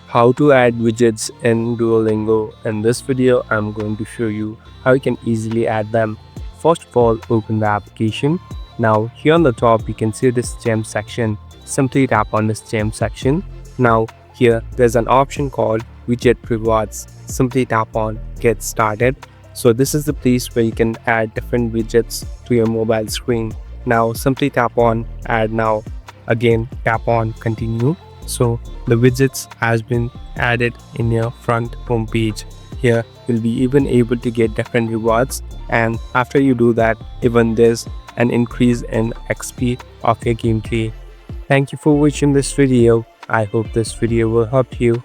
how to add widgets in Duolingo. In this video, I'm going to show you how you can easily add them. First of all, open the application. Now here on the top, you can see this gem section. Simply tap on this gem section. Now here, there's an option called widget rewards. Simply tap on get started. So this is the place where you can add different widgets to your mobile screen. Now simply tap on add now. Again, tap on continue. So the widgets has been added in your front home page. Here you'll be even able to get different rewards, and after you do that, even there's an increase in XP of your gameplay. Thank you for watching this video. I hope this video will help you.